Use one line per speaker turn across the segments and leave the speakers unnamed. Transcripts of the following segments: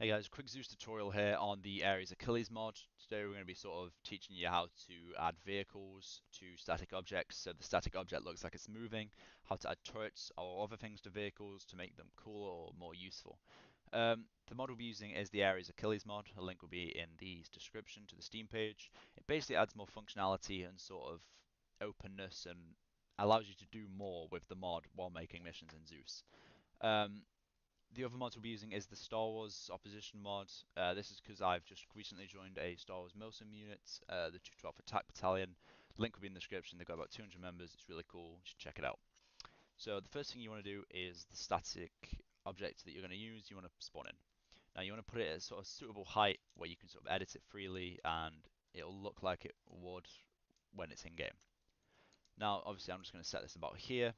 Hey guys, quick Zeus tutorial here on the Ares Achilles mod. Today we're going to be sort of teaching you how to add vehicles to static objects so the static object looks like it's moving, how to add turrets or other things to vehicles to make them cooler or more useful. The mod we'll be using is the Ares Achilles mod. A link will be in the description to the Steam page. It basically adds more functionality and sort of openness and allows you to do more with the mod while making missions in Zeus. Um, the other mods we'll be using is the Star Wars Opposition mod. This is because I've just recently joined a Star Wars Milsim unit, the 212th Attack Battalion. Link will be in the description. They've got about 200 members. It's really cool. You should check it out. So the first thing you want to do is the static object that you're going to use. You want to spawn in. Now you want to put it at a sort of suitable height where you can sort of edit it freely and it'll look like it would when it's in game. Now obviously I'm just going to set this about here.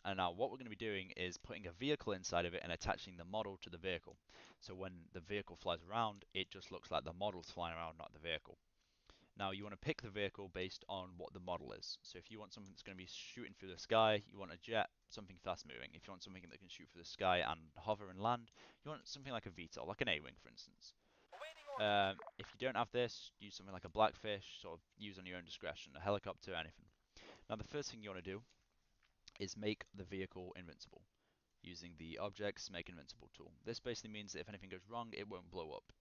And now what we're going to be doing is putting a vehicle inside of it and attaching the model to the vehicle. So when the vehicle flies around, it just looks like the model's flying around, not the vehicle. Now you want to pick the vehicle based on what the model is. So if you want something that's going to be shooting through the sky, you want a jet, something fast moving. If you want something that can shoot through the sky and hover and land, you want something like a VTOL, like an A-wing for instance. If you don't have this, use something like a Blackfish, sort of use on your own discretion, a helicopter, anything. Now the first thing you want to do is make the vehicle invincible using the objects make invincible tool. This basically means that if anything goes wrong, it won't blow up.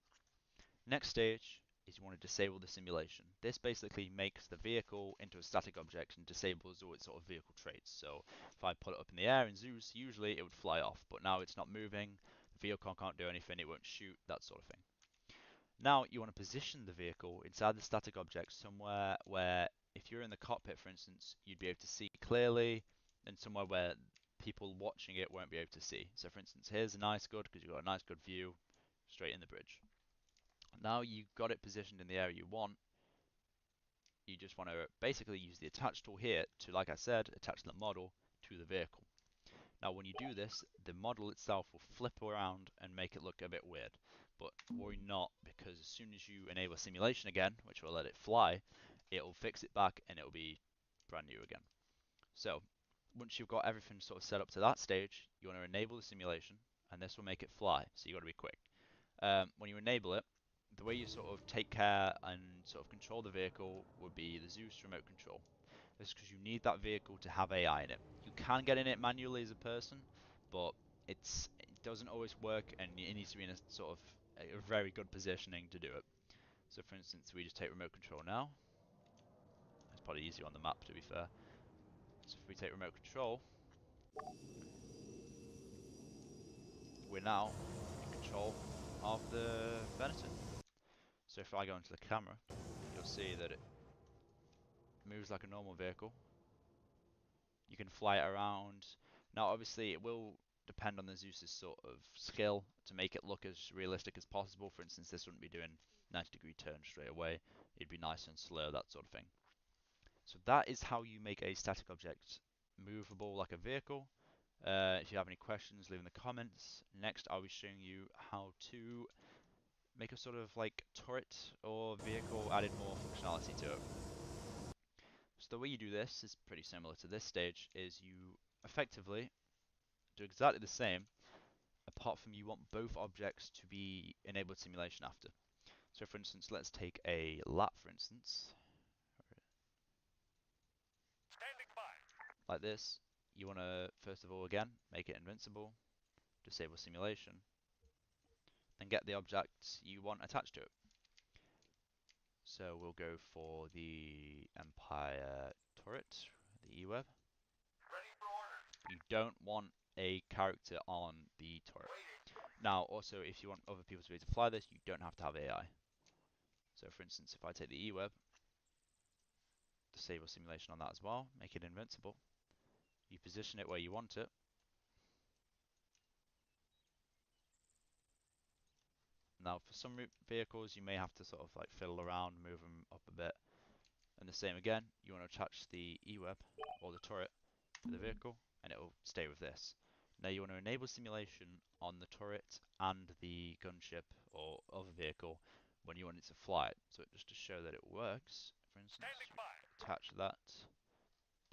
Next stage is you want to disable the simulation. This basically makes the vehicle into a static object and disables all its sort of vehicle traits. So if I put it up in the air in Zeus, usually it would fly off, but now it's not moving, the vehicle can't do anything, it won't shoot, that sort of thing. Now you want to position the vehicle inside the static object somewhere where if you're in the cockpit for instance, you'd be able to see clearly, and somewhere where people watching it won't be able to see. So for instance, here's a nice good because you've got a nice good view straight in the bridge. Now you've got it positioned in the area you want. You just want to basically use the attach tool here to, like I said, attach the model to the vehicle. Now when you do this, the model itself will flip around and make it look a bit weird. But worry not, because as soon as you enable simulation again, which will let it fly, it'll fix it back and it'll be brand new again. So once you've got everything sort of set up to that stage, you want to enable the simulation, and this will make it fly, so you've got to be quick. When you enable it, the way you sort of take care and sort of control the vehicle would be the Zeus remote control. This is because you need that vehicle to have AI in it. You can get in it manually as a person, but it doesn't always work, and it needs to be in a sort of a very good positioning to do it. So for instance, we just take remote control now. It's probably easier on the map to be fair. So if we take remote control, we're now in control of the Benetton. So if I go into the camera, you'll see that it moves like a normal vehicle. You can fly it around. Now obviously it will depend on the Zeus's sort of skill to make it look as realistic as possible. For instance, this wouldn't be doing 90-degree turns straight away. It'd be nice and slow, that sort of thing. So that is how you make a static object movable like a vehicle. If you have any questions, leave in the comments. Next, I'll be showing you how to make a sort of like turret or vehicle, added more functionality to it. So the way you do this is pretty similar to this stage, is you effectively do exactly the same, apart from you want both objects to be enabled simulation after. So for instance, let's take a lap for instance. Like this. You want to, first of all, again, make it invincible, disable simulation, then get the objects you want attached to it. So we'll go for the Empire turret, the E-Web. You don't want a character on the turret. Now, also, if you want other people to be able to fly this, you don't have to have AI. So, for instance, if I take the E-Web, disable simulation on that as well, make it invincible. You position it where you want it. Now, for some vehicles, you may have to sort of like fiddle around, move them up a bit. And the same again, you want to attach the E-Web or the turret to the vehicle, and it will stay with this. Now you want to enable simulation on the turret and the gunship or other vehicle when you want it to fly. So just to show that it works, for instance, attach that,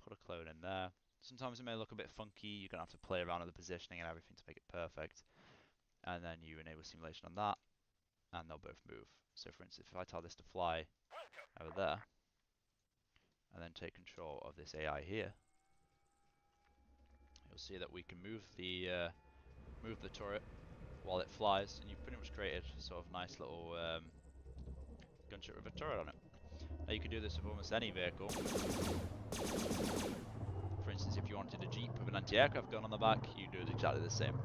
put a clone in there. Sometimes it may look a bit funky, you're going to have to play around with the positioning and everything to make it perfect. and then you enable simulation on that, and they'll both move. So for instance, if I tell this to fly over there, and then take control of this AI here, you'll see that we can move the turret while it flies, and you've pretty much created sort of nice little gunship with a turret on it. Now you can do this with almost any vehicle. For instance, if you wanted a Jeep with an anti-aircraft gun on the back, you do it exactly the same.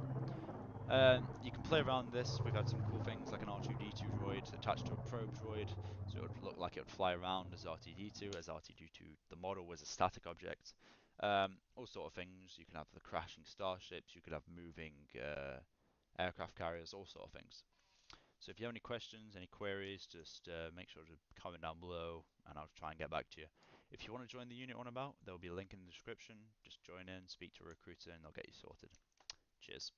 You can play around this. We've had some cool things like an R2-D2 droid attached to a probe droid, so it would look like it would fly around as R2-D2, as R2-D2 the model was a static object. All sort of things. You can have the crashing starships, you could have moving aircraft carriers, all sort of things. So if you have any questions, any queries, just make sure to comment down below and I'll try and get back to you. If you want to join the unit on about, there will be a link in the description. Just join in, speak to a recruiter and they'll get you sorted. Cheers.